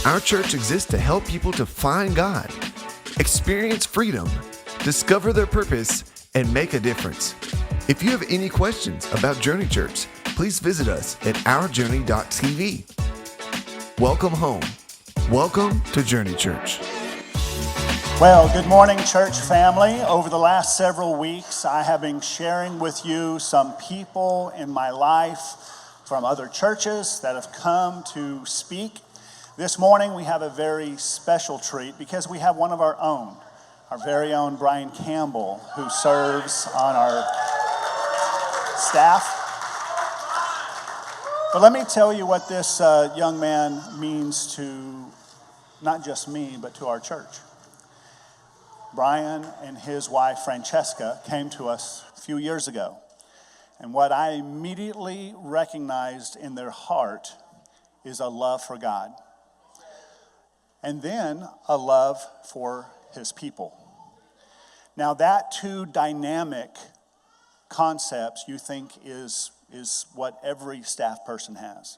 Our church exists to help people to find God, experience freedom, discover their purpose, and make a difference. If you have any questions about Journey Church, please visit us at ourjourney.tv. Welcome home. Welcome to Journey Church. Well, good morning, church family. Over the last several weeks, I have been sharing with you some people in my life from other churches that have come to speak. This morning, we have a very special treat because we have one of our very own Bryan Campbell, who serves on our staff. But let me tell you what this young man means to not just me, but to our church. Bryan and his wife, Francesca, came to us a few years ago. And what I immediately recognized in their heart is a love for God. And then a love for his people. Now that two dynamic concepts you think is what every staff person has.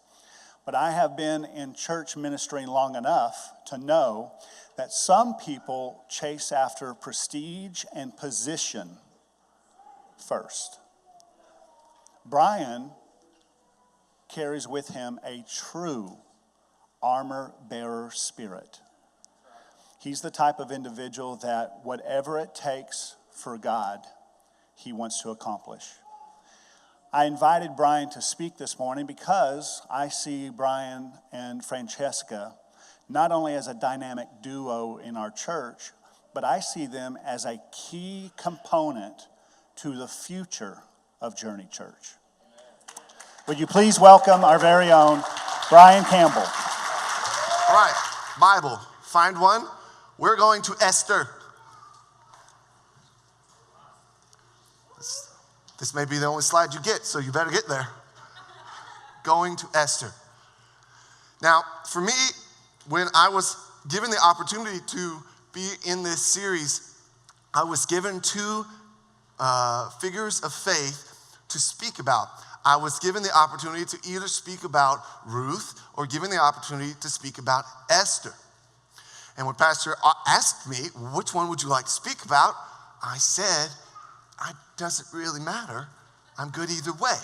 But I have been in church ministry long enough to know that some people chase after prestige and position first. Bryan carries with him a true armor-bearer spirit. He's the type of individual that whatever it takes for God, he wants to accomplish. I invited Bryan to speak this morning because I see Bryan and Francesca not only as a dynamic duo in our church, but I see them as a key component to the future of Journey Church. Would you please welcome our very own Bryan Campbell. All right, Bible, find one. We're going to Esther. This may be the only slide you get, so you better get there. Going to Esther. Now, for me, when I was given the opportunity to be in this series, I was given two figures of faith to speak about. I was given the opportunity to either speak about Ruth or given the opportunity to speak about Esther. And when Pastor asked me, which one would you like to speak about? I said, it doesn't really matter. I'm good either way.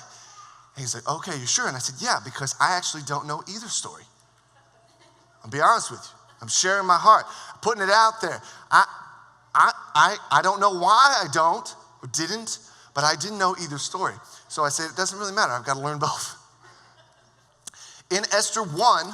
And he's like, okay, you sure? And I said, yeah, because I actually don't know either story. I'll be honest with you. I'm sharing my heart. I'm putting it out there. I don't know why I don't or didn't, but I didn't know either story. So I said, it doesn't really matter. I've got to learn both. In Esther 1,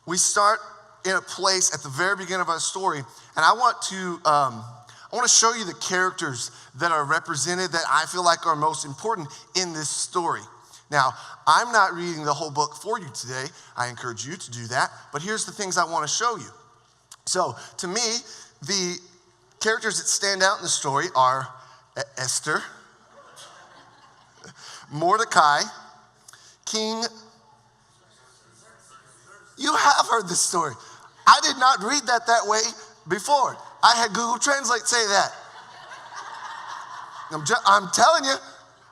we start in a place at the very beginning of our story, and I want to show you the characters that are represented that I feel like are most important in this story. Now, I'm not reading the whole book for you today. I encourage you to do that, but here's the things I want to show you. So, to me, the characters that stand out in the story are Esther, Mordecai, King. You have heard this story. I did not read that way before. I had Google Translate say that. I'm telling you,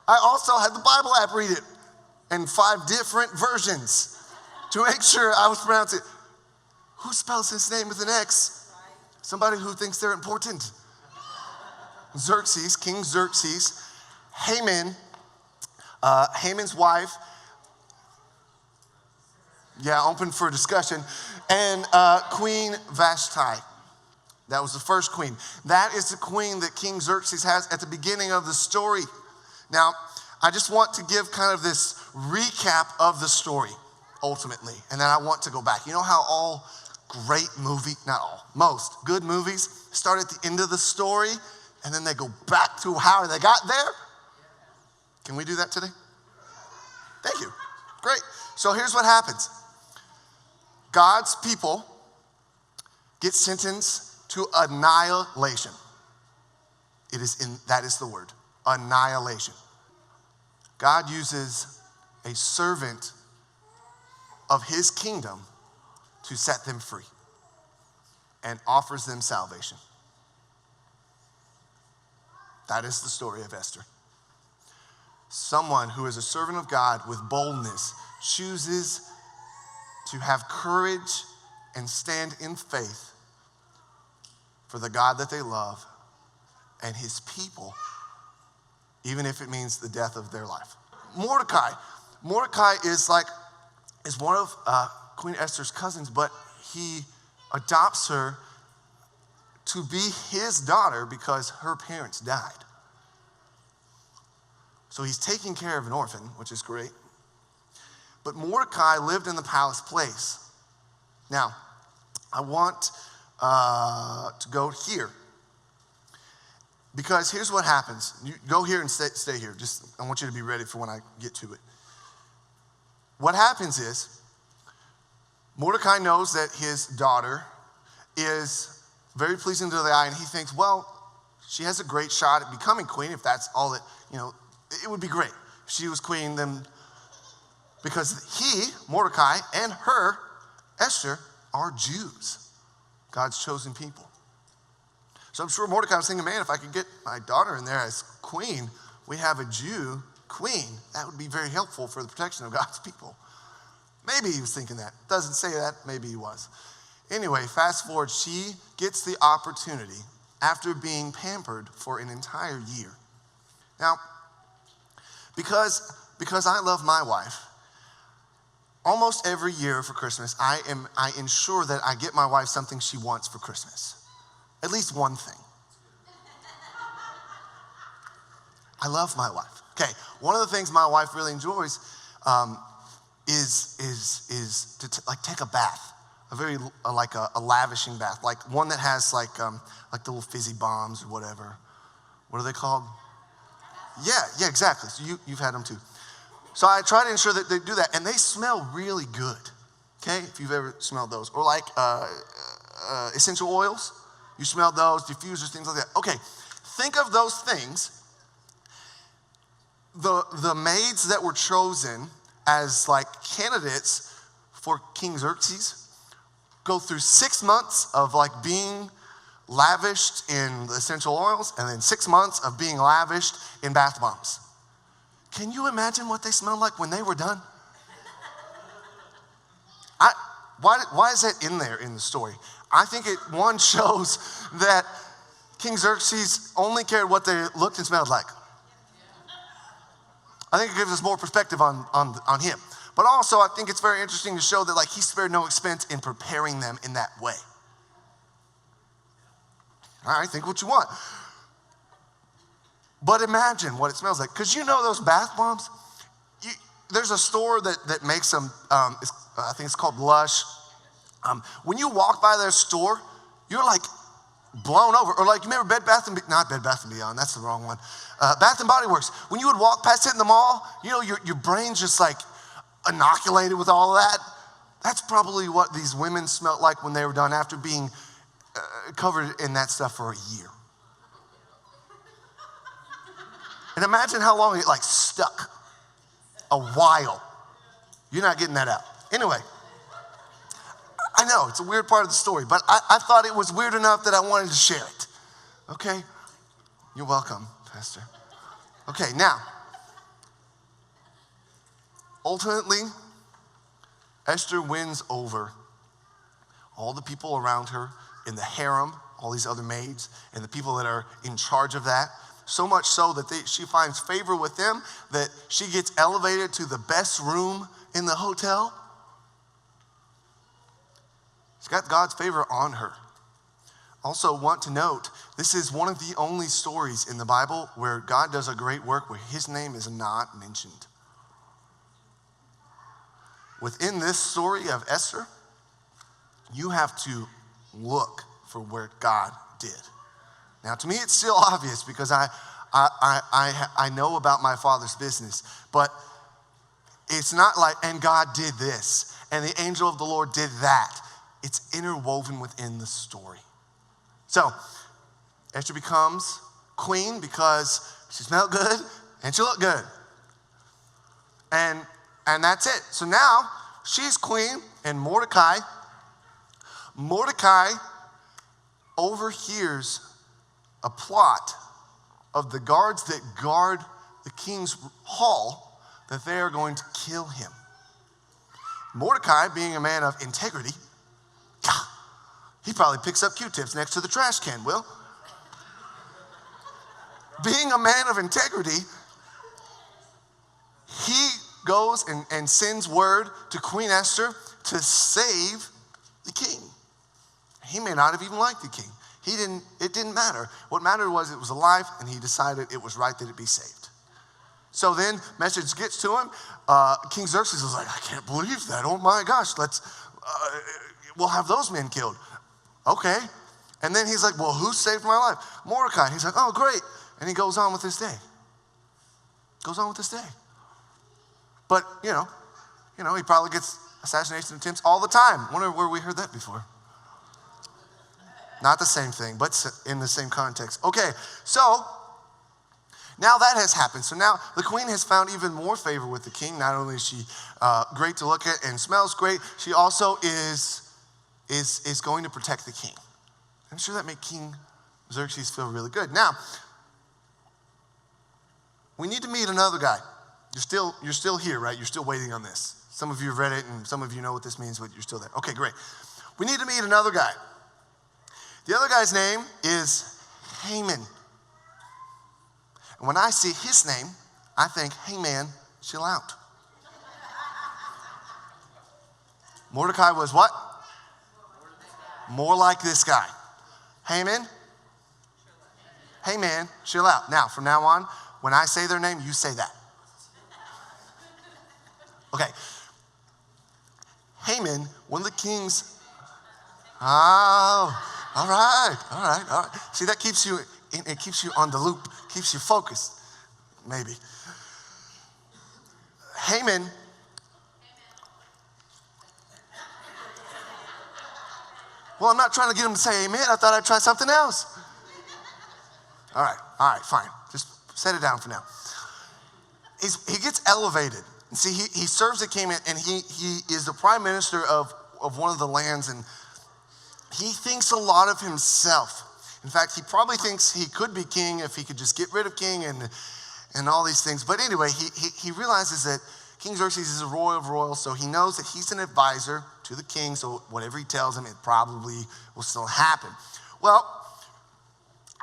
I also had the Bible app read it in 5 different versions to make sure I was pronouncing it. Who spells his name with an X? Somebody who thinks they're important. Xerxes, King Xerxes, Haman, Haman's wife, open for discussion, and Queen Vashti. That was the first queen. That is the queen that King Xerxes has at the beginning of the story. Now, I just want to give kind of this recap of the story, ultimately, and then I want to go back. You know how all great most good movies start at the end of the story, and then they go back to how they got there? Can we do that today? Thank you. Great. So here's what happens. God's people get sentenced to annihilation. That is the word, annihilation. God uses a servant of his kingdom to set them free and offers them salvation. That is the story of Esther. Someone who is a servant of God with boldness chooses to have courage and stand in faith for the God that they love and his people, even if it means the death of their life. Mordecai is one of Queen Esther's cousins, but he adopts her to be his daughter because her parents died. So he's taking care of an orphan, which is great. But Mordecai lived in the palace place. Now, I want to go here, because here's what happens. You go here and stay here. I want you to be ready for when I get to it. What happens is, Mordecai knows that his daughter is very pleasing to the eye, and he thinks, well, she has a great shot at becoming queen if that's all that, it would be great if she was queen, then, because he, Mordecai, and her, Esther, are Jews, God's chosen people. So I'm sure Mordecai was thinking, man, if I could get my daughter in there as queen, we have a Jew queen. That would be very helpful for the protection of God's people. Maybe he was thinking that. Doesn't say that. Maybe he was. Anyway, fast forward, she gets the opportunity after being pampered for an entire year. Now, because I love my wife, almost every year for Christmas, I ensure that I get my wife something she wants for Christmas. At least one thing. I love my wife. Okay, one of the things my wife really enjoys is to take a bath, a lavishing bath, like one that has like the little fizzy bombs or whatever. What are they called? Yeah, exactly. So you've had them too. So I try to ensure that they do that, and they smell really good. Okay, if you've ever smelled those, or like essential oils, you smell those, diffusers, things like that. Okay, think of those things. The maids that were chosen as like candidates for King Xerxes go through 6 months of like being lavished in the essential oils, and then 6 months of being lavished in bath bombs. Can you imagine what they smelled like when they were done? Why is that in there in the story? I think it, one, shows that King Xerxes only cared what they looked and smelled like. I think it gives us more perspective on him. But also, I think it's very interesting to show that like he spared no expense in preparing them in that way. All right, think what you want. But imagine what it smells like. Because those bath bombs, there's a store that makes them, I think it's called Lush. When you walk by their store, you're like blown over. Or like, you remember not Bed Bath & Beyond, that's the wrong one. Bath & Body Works. When you would walk past it in the mall, your brain's just like inoculated with all of that. That's probably what these women smelled like when they were done after being covered in that stuff for a year. And imagine how long it like stuck. A while. You're not getting that out. Anyway, I know it's a weird part of the story, but I thought it was weird enough that I wanted to share it. Okay? You're welcome, Pastor. Okay, now, ultimately, Esther wins over all the people around her in the harem, all these other maids, and the people that are in charge of that. So much so that she finds favor with them, that she gets elevated to the best room in the hotel. She's got God's favor on her. Also want to note, this is one of the only stories in the Bible where God does a great work where his name is not mentioned. Within this story of Esther, you have to look for where God did. Now, to me, it's still obvious because I know about my Father's business, but it's not like, and God did this, and the angel of the Lord did that. It's interwoven within the story. So, Esther becomes queen because she smelled good and she looked good. And that's it. So now, she's queen, and Mordecai overhears a plot of the guards that guard the king's hall that they are going to kill him. Mordecai, being a man of integrity, he probably picks up Q-tips next to the trash can, Will. Being a man of integrity, he goes and sends word to Queen Esther to save the king. He may not have even liked the king. It didn't matter. What mattered was it was alive, and he decided it was right that it be saved. So then message gets to him. King Xerxes was like, I can't believe that. Oh my gosh, we'll have those men killed. Okay. And then he's like, well, who saved my life? Mordecai. And he's like, oh, great. And he goes on with his day. But, you know, he probably gets assassination attempts all the time. Wonder where we heard that before. Not the same thing, but in the same context. Okay, so now that has happened. So now the queen has found even more favor with the king. Not only is she great to look at and smells great, she also is going to protect the king. I'm sure that made King Xerxes feel really good. Now, we need to meet another guy. You're still here, right? You're still waiting on this. Some of you have read it, and some of you know what this means, but you're still there. Okay, great. We need to meet another guy. The other guy's name is Haman. And when I see his name, I think, hey man, chill out. Mordecai was what? More like this guy. Haman, hey man, chill out. Now, from now on, when I say their name, you say that. Okay. Haman, one of the kings. Oh, all right. See, that keeps you on the loop, keeps you focused, maybe. Haman. Well, I'm not trying to get him to say amen. I thought I'd try something else. All right, fine. Just set it down for now. He gets elevated. And see, he serves the king, and he is the prime minister of one of the lands, and he thinks a lot of himself. In fact, he probably thinks he could be king if he could just get rid of king and all these things. But anyway, he realizes that King Xerxes is a royal of royals, so he knows that he's an advisor to the king, so whatever he tells him, it probably will still happen. Well,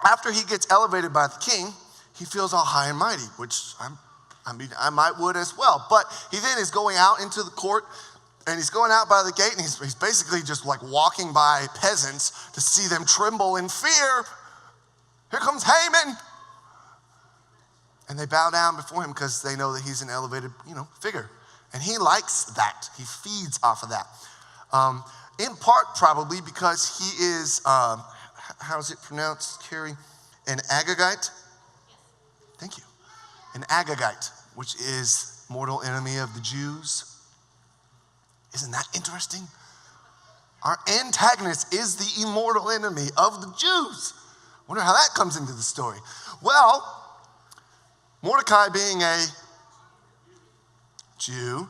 after he gets elevated by the king, he feels all high and mighty, which I might would as well. But he then is going out into the court, and he's going out by the gate, and he's basically just like walking by peasants to see them tremble in fear. Here comes Haman. And they bow down before him because they know that he's an elevated, figure. And he likes that. He feeds off of that. In part, probably because he is, how's it pronounced, Carrie? An Agagite? Thank you. An Agagite, which is mortal enemy of the Jews. Isn't that interesting? Our antagonist is the immortal enemy of the Jews. Wonder how that comes into the story. Well, Mordecai being a Jew,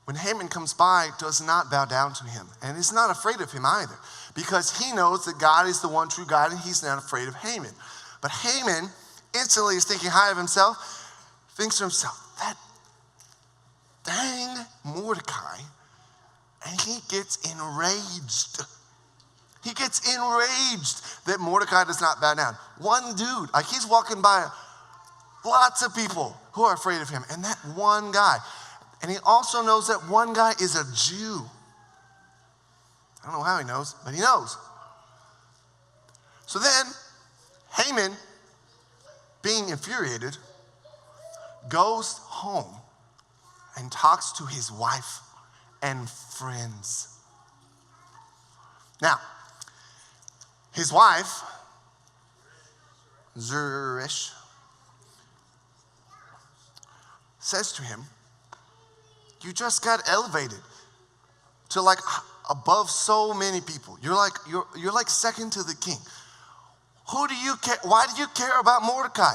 when Haman comes by, does not bow down to him and is not afraid of him either, because he knows that God is the one true God and he's not afraid of Haman. But Haman instantly is thinking high of himself, thinks to himself, that dang Mordecai, and he gets enraged. He gets enraged that Mordecai does not bow down. One dude, like he's walking by lots of people who are afraid of him, and that one guy. And he also knows that one guy is a Jew. I don't know how he knows, but he knows. So then, Haman, being infuriated, goes home and talks to his wife and friends. Now, his wife, Zeresh, says to him, you just got elevated to like above so many people. You're like second to the king. Who do you care? Why do you care about Mordecai?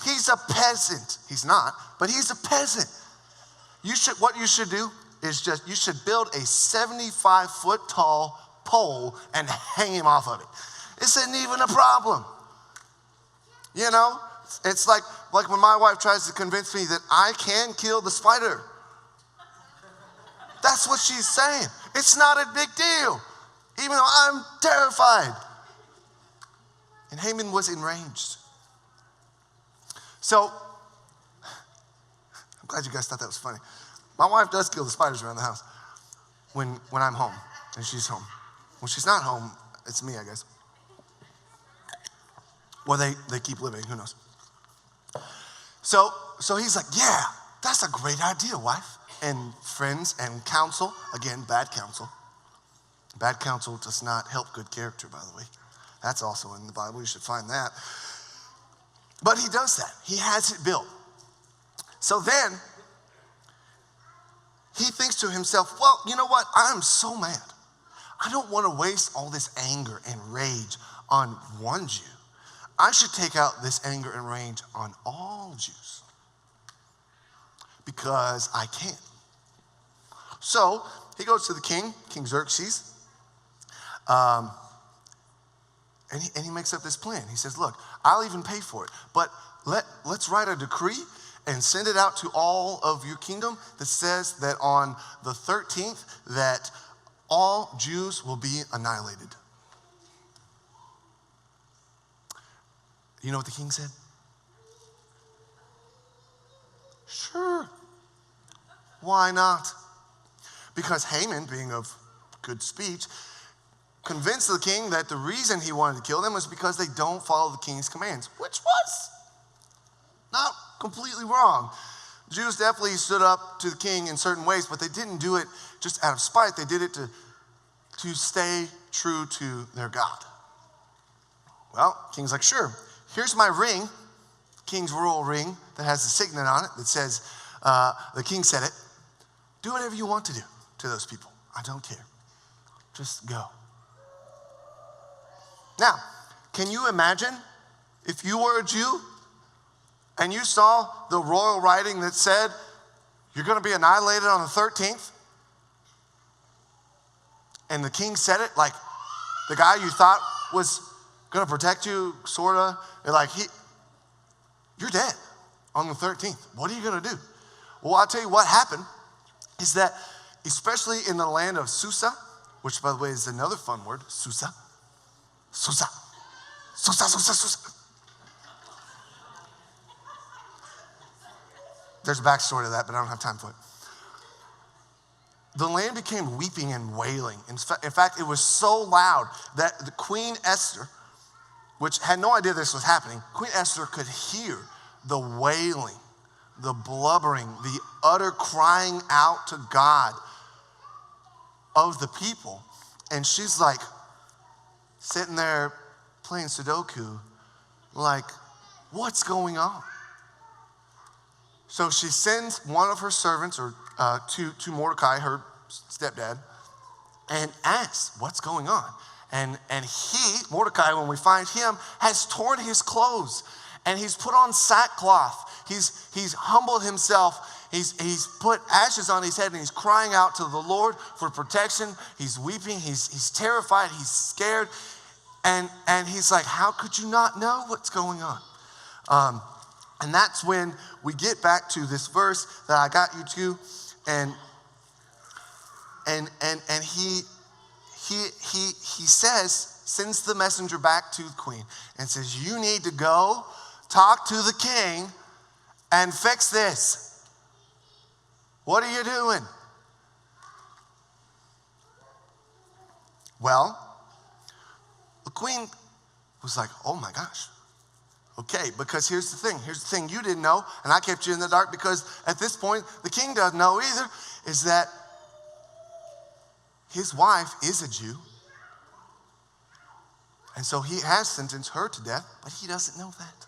He's a peasant. He's not, but he's a peasant. What you should do is you should build a 75-foot tall pole and hang him off of it. This isn't even a problem. It's like when my wife tries to convince me that I can kill the spider. That's what she's saying. It's not a big deal, even though I'm terrified. And Haman was enraged. So, I'm glad you guys thought that was funny. My wife does kill the spiders around the house when I'm home and she's home. When she's not home, it's me, I guess. Or they keep living, who knows. So he's like, yeah, that's a great idea, wife. And friends and counsel, again, bad counsel. Bad counsel does not help good character, by the way. That's also in the Bible. You should find that. But he does that. He has it built. So then, he thinks to himself, well, you know what? I'm so mad. I don't want to waste all this anger and rage on one Jew. I should take out this anger and rage on all Jews. Because I can. So, he goes to the king, King Xerxes, and he makes up this plan. He says, look, I'll even pay for it, but let's write a decree and send it out to all of your kingdom that says that on the 13th that all Jews will be annihilated. You know what the king said? Sure. Why not? Because Haman, being of good speech, convinced the king that the reason he wanted to kill them was because they don't follow the king's commands, which was not completely wrong. Jews definitely stood up to the king in certain ways, but they didn't do it just out of spite. They did it to stay true to their God. Well, king's like, sure, here's my ring, king's royal ring that has the signet on it that says, the king said it. Do whatever you want to do to those people. I don't care. Just go. Now, can you imagine if you were a Jew and you saw the royal writing that said you're going to be annihilated on the 13th? And the king said it, like the guy you thought was going to protect you, sort of, like you're dead on the 13th. What are you going to do? Well, I'll tell you what happened is that, especially in the land of Susa, which, by the way, is another fun word, Susa. Susa. Susa, Susa, Susa. There's a backstory to that, but I don't have time for it. The land became weeping and wailing. In fact, it was so loud that the Queen Esther, which had no idea this was happening, Queen Esther could hear the wailing, the blubbering, the utter crying out to God of the people. And she's like sitting there playing Sudoku, like, what's going on? So she sends one of her servants to Mordecai, her stepdad, and asks, what's going on? And he, Mordecai, when we find him, has torn his clothes and he's put on sackcloth. He's humbled himself. He's put ashes on his head and he's crying out to the Lord for protection. He's weeping. He's terrified. He's scared. And he's like, how could you not know what's going on? And that's when we get back to this verse that I got you to, and he says, sends the messenger back to the queen and says, you need to go talk to the king and fix this. What are you doing? Well, the queen was like, oh my gosh. Okay, because here's the thing you didn't know, and I kept you in the dark because at this point, the king doesn't know either, is that his wife is a Jew. And so he has sentenced her to death, but he doesn't know that.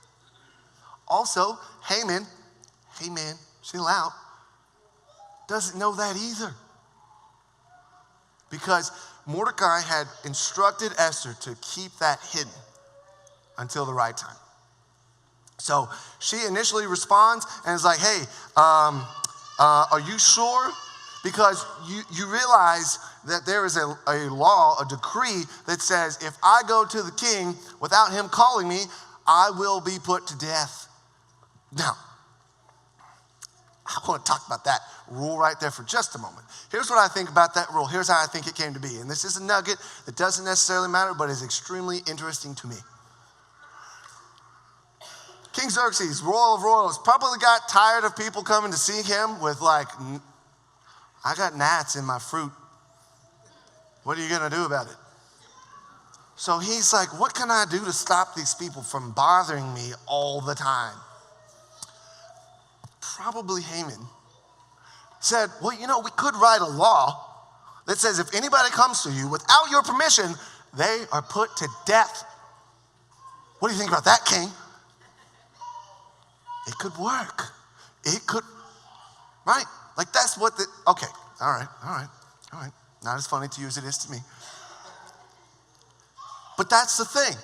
Also, Haman, chill out, doesn't know that either. Because Mordecai had instructed Esther to keep that hidden until the right time. So she initially responds and is like, hey, are you sure? Because you realize that there is a law, a decree that says if I go to the king without him calling me, I will be put to death. Now, I want to talk about that rule right there for just a moment. Here's what I think about that rule. Here's how I think it came to be. And this is a nugget that doesn't necessarily matter, but is extremely interesting to me. King Xerxes, royal of royals, probably got tired of people coming to see him with like, I got gnats in my fruit. What are you going to do about it? So he's like, what can I do to stop these people from bothering me all the time? Probably Haman said, well, we could write a law that says if anybody comes to you without your permission, they are put to death. What do you think about that, king? It could work. It could, right? Like that's what okay, all right. Not as funny to you as it is to me. But that's the thing.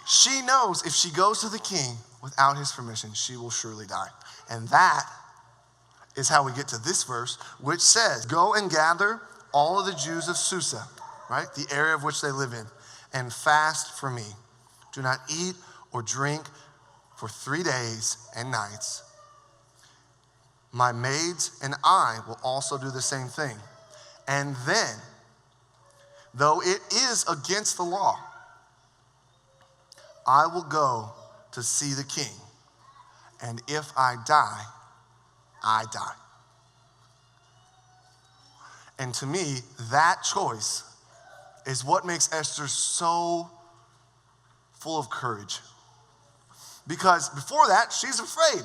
She knows if she goes to the king without his permission, she will surely die. And that is how we get to this verse, which says, go and gather all of the Jews of Susa, right? The area of which they live in, and fast for me. Do not eat or drink for 3 days and nights. My maids and I will also do the same thing. And then, though it is against the law, I will go to see the king. And if I die, I die. And to me, that choice is what makes Esther so full of courage. Because before that, she's afraid.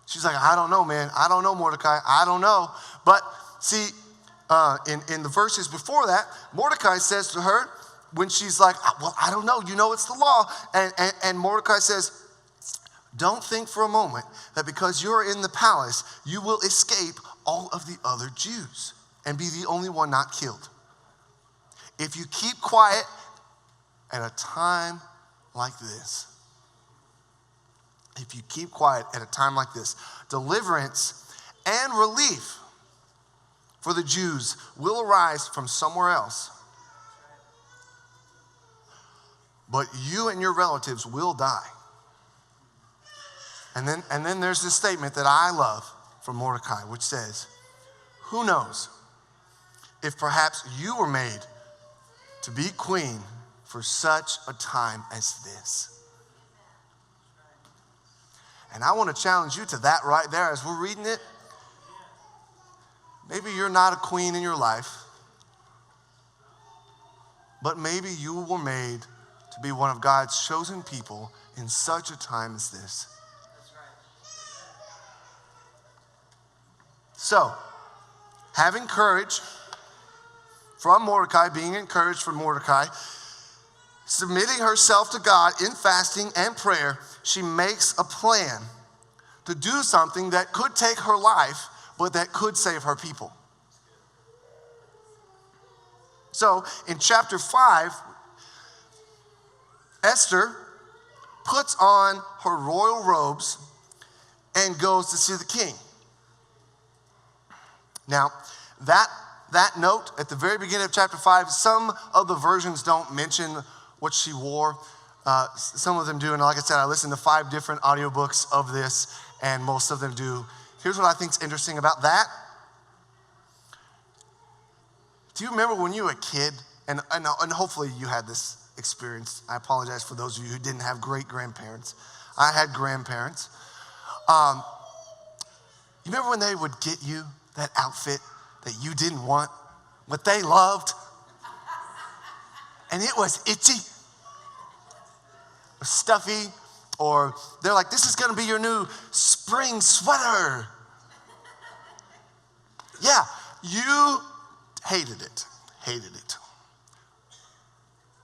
She's like, I don't know, man. I don't know, Mordecai. I don't know. But see, in the verses before that, Mordecai says to her, when she's like, well, I don't know. It's the law. And Mordecai says, don't think for a moment that because you're in the palace, you will escape all of the other Jews and be the only one not killed. If you keep quiet at a time like this, deliverance and relief for the Jews will arise from somewhere else. But you and your relatives will die. And then there's this statement that I love from Mordecai, which says, who knows if perhaps you were made to be queen for such a time as this. And I want to challenge you to that right there as we're reading it. Maybe you're not a queen in your life, but maybe you were made to be one of God's chosen people in such a time as this. So, having courage from Mordecai, being encouraged from Mordecai, submitting herself to God in fasting and prayer, she makes a plan to do something that could take her life, but that could save her people. So, in chapter 5, Esther puts on her royal robes and goes to see the king. Now, that note at the very beginning of chapter 5, some of the versions don't mention what she wore. Some of them do, and like I said, I listened to 5 different audiobooks of this, and most of them do. Here's what I think is interesting about that. Do you remember when you were a kid, and hopefully you had this experience. I apologize for those of you who didn't have great grandparents. I had grandparents. You remember when they would get you that outfit that you didn't want, but they loved? And it was itchy, or stuffy, or they're like, this is going to be your new spring sweater. Yeah, you hated it.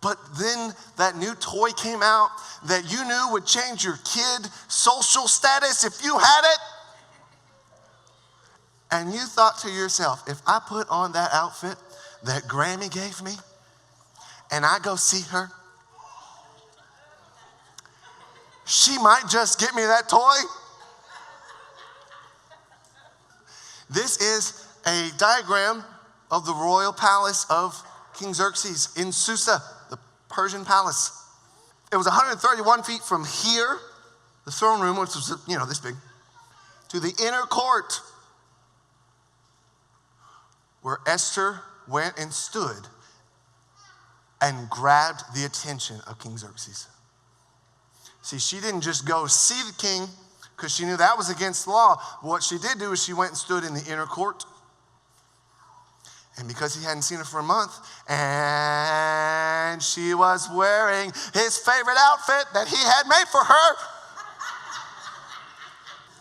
But then that new toy came out that you knew would change your kid social status if you had it. And you thought to yourself, if I put on that outfit that Grammy gave me and I go see her, she might just get me that toy. This is a diagram of the royal palace of King Xerxes in Susa, the Persian palace. It was 131 feet from here, the throne room, which was, this big, to the inner court. where Esther went and stood and grabbed the attention of King Xerxes. See, she didn't just go see the king because she knew that was against the law. But what she did do is she went and stood in the inner court. And because he hadn't seen her for a month, and she was wearing his favorite outfit that he had made for her,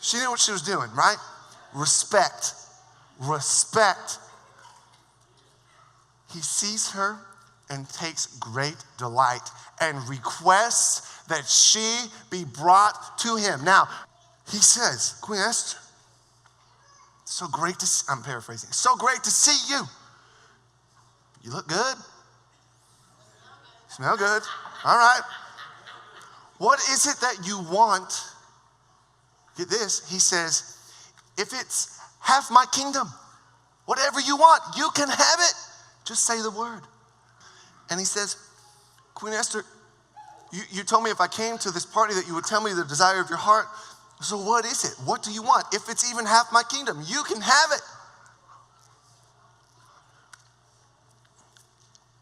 she knew what she was doing, right? Respect. Respect. He sees her and takes great delight and requests that she be brought to him. Now, he says, Queen Esther, so great to see, I'm paraphrasing, so great to see you. You look good. Smell good. All right. What is it that you want? Get this. He says, if it's half my kingdom, whatever you want, you can have it. Just say the word. And he says, Queen Esther, you told me if I came to this party that you would tell me the desire of your heart. So what is it? What do you want? If it's even half my kingdom, you can have it.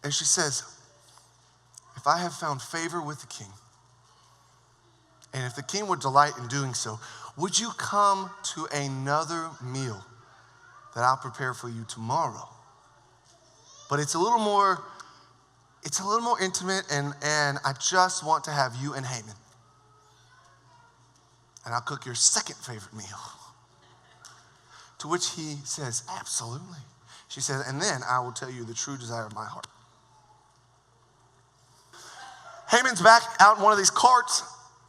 And she says, if I have found favor with the king, and if the king would delight in doing so, would you come to another meal that I'll prepare for you tomorrow? But it's a little more intimate, and I just want to have you and Haman. And I'll cook your second favorite meal. To which he says, absolutely. She says, and then I will tell you the true desire of my heart. Haman's back out in one of these carts,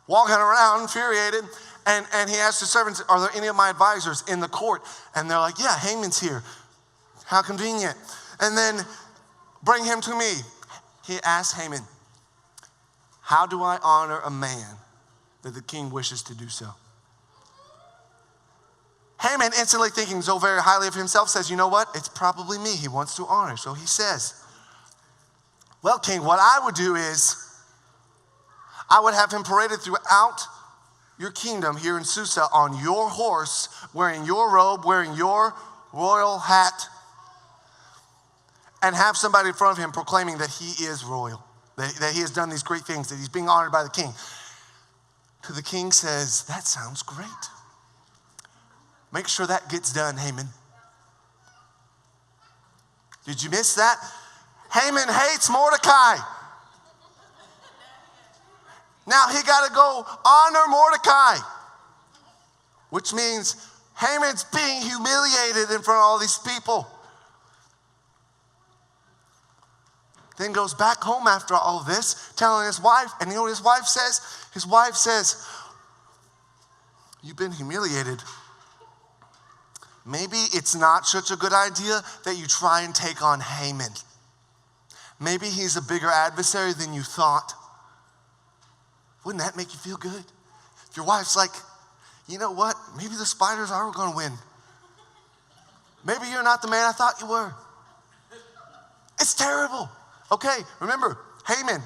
walking around, infuriated, and he asks the servants, are there any of my advisors in the court? And they're like, yeah, Haman's here. How convenient. And then bring him to me. He asks Haman, how do I honor a man that the king wishes to do so? Haman, instantly thinking so very highly of himself, says, you know what? It's probably me he wants to honor. So he says, well, king, what I would do is I would have him paraded throughout your kingdom here in Susa on your horse, wearing your robe, wearing your royal hat, and have somebody in front of him proclaiming that he is royal, that he has done these great things, that he's being honored by the king. To the king says, that sounds great. Make sure that gets done, Haman. Did you miss that? Haman hates Mordecai. Now he got to go honor Mordecai, which means Haman's being humiliated in front of all these people. Then goes back home after all of this, telling his wife, and you know what his wife says? His wife says, you've been humiliated. Maybe it's not such a good idea that you try and take on Haman. Maybe he's a bigger adversary than you thought. Wouldn't that make you feel good? If your wife's like, you know what? Maybe the spiders are going to win. Maybe you're not the man I thought you were. It's terrible. Okay, remember, Haman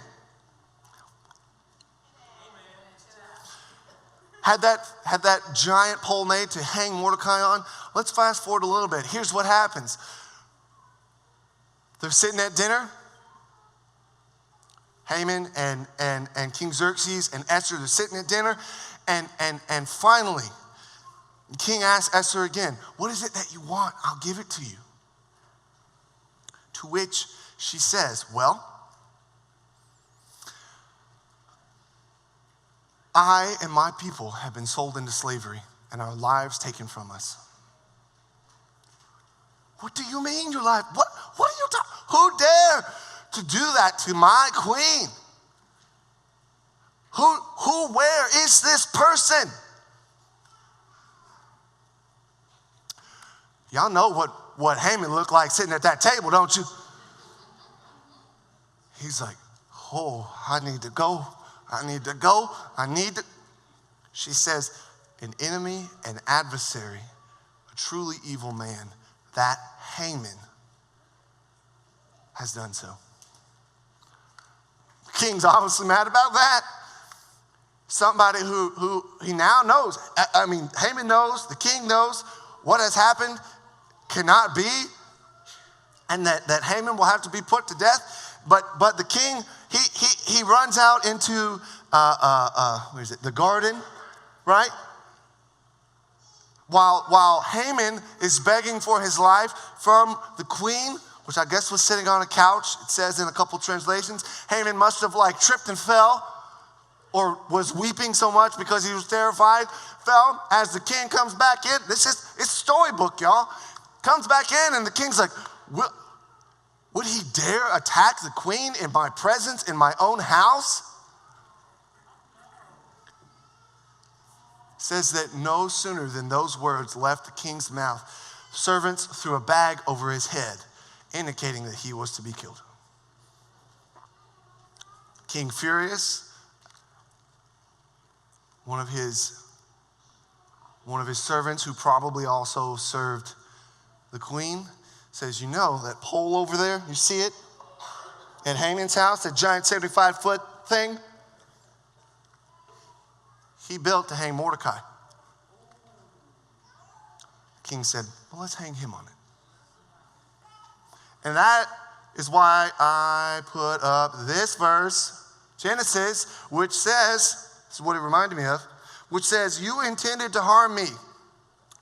had that giant pole made to hang Mordecai on. Let's fast forward a little bit. Here's what happens. They're sitting at dinner. Haman and King Xerxes and Esther, they're sitting at dinner. And finally, the king asks Esther again, what is it that you want? I'll give it to you. To which she says, well, I and my people have been sold into slavery and our lives taken from us. What do you mean your life? What are you talking? Who dare to do that to my queen? Where is this person? Y'all know what Haman looked like sitting at that table, don't you? He's like, oh, I need to go. She says, an enemy, an adversary, a truly evil man, that Haman has done so. The king's obviously mad about that. Somebody who he now knows. I mean, Haman knows, the king knows what has happened cannot be and that Haman will have to be put to death. But the king, he runs out into where is it? The garden, right? While Haman is begging for his life from the queen, which I guess was sitting on a couch. It says in a couple translations, Haman must have tripped and fell, or was weeping so much because he was terrified. Fell as the king comes back in. It's storybook, y'all. Comes back in, and the king's like, would he dare attack the queen in my presence, in my own house? It says that no sooner than those words left the king's mouth, servants threw a bag over his head, indicating that he was to be killed. King furious, one of his servants, who probably also served the queen, says, you know that pole over there, you see it? At Haman's house, that giant 75-foot thing? He built to hang Mordecai. The king said, well, let's hang him on it. And that is why I put up this verse, Genesis, which says, this is what it reminded me of, which says, you intended to harm me,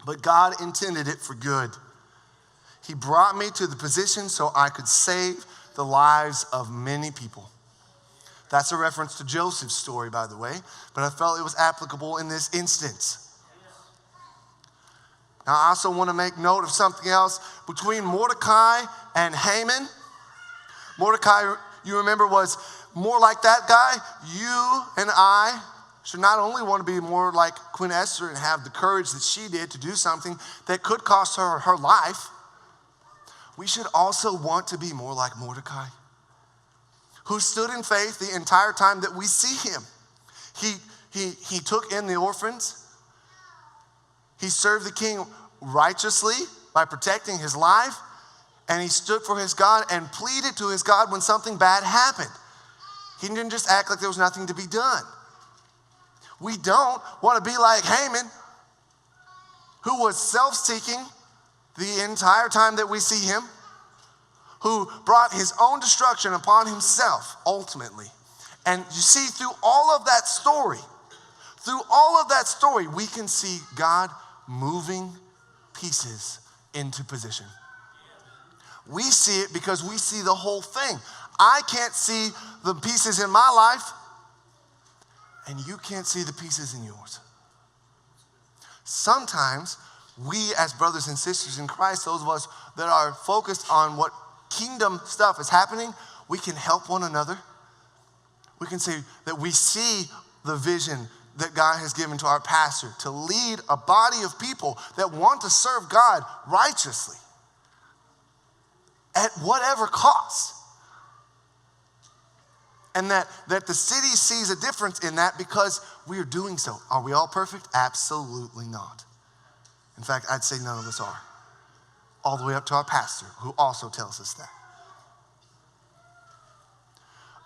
but God intended it for good. He brought me to the position so I could save the lives of many people. That's a reference to Joseph's story, by the way, but I felt it was applicable in this instance. Now, I also want to make note of something else. Between Mordecai and Haman, Mordecai, you remember, was more like that guy. You and I should not only want to be more like Queen Esther and have the courage that she did to do something that could cost her her life, we should also want to be more like Mordecai, who stood in faith the entire time that we see him. He took in the orphans. He served the king righteously by protecting his life, and he stood for his God and pleaded to his God when something bad happened. He didn't just act like there was nothing to be done. We don't want to be like Haman, who was self-seeking the entire time that we see him, who brought his own destruction upon himself ultimately. And you see, through all of that story, we can see God moving pieces into position. We see it because we see the whole thing. I can't see the pieces in my life, and you can't see the pieces in yours. Sometimes we, as brothers and sisters in Christ, those of us that are focused on what kingdom stuff is happening, we can help one another. We can say that we see the vision that God has given to our pastor to lead a body of people that want to serve God righteously at whatever cost. And that the city sees a difference in that because we are doing so. Are we all perfect? Absolutely not. In fact, I'd say none of us are. All the way up to our pastor, who also tells us that.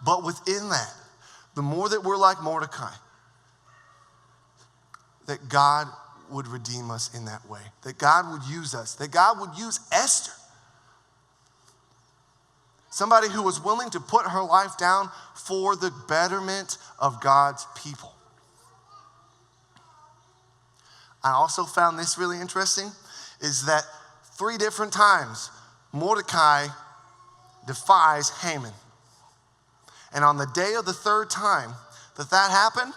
But within that, the more that we're like Mordecai, that God would redeem us in that way, that God would use us, that God would use Esther, somebody who was willing to put her life down for the betterment of God's people. I also found this really interesting, is that 3 different times Mordecai defies Haman. And on the day of the 3rd time that happened,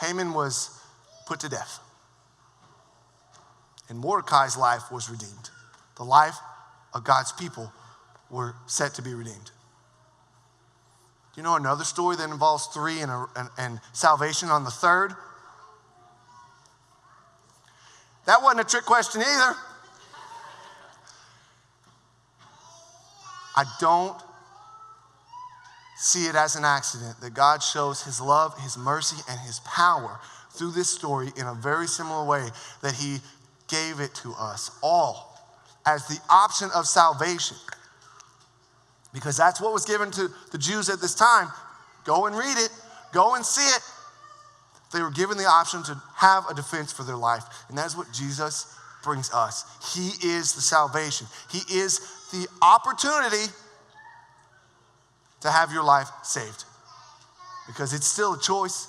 Haman was put to death. And Mordecai's life was redeemed. The life of God's people were set to be redeemed. Do you know another story that involves 3 and salvation on the 3rd? That wasn't a trick question either. I don't see it as an accident that God shows his love, his mercy, and his power through this story in a very similar way that he gave it to us all as the option of salvation. Because that's what was given to the Jews at this time. Go and read it. Go and see it. They were given the option to have a defense for their life. And that is what Jesus brings us. He is the salvation. He is the opportunity to have your life saved. Because it's still a choice.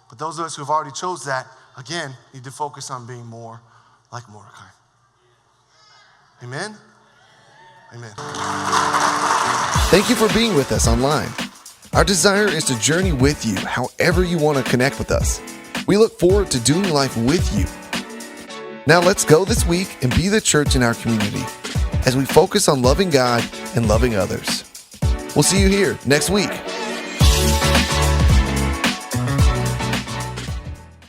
But those of us who have already chose that, again, need to focus on being more like Mordecai. Amen? Amen. Thank you for being with us online. Our desire is to journey with you however you want to connect with us. We look forward to doing life with you. Now let's go this week and be the church in our community as we focus on loving God and loving others. We'll see you here next week.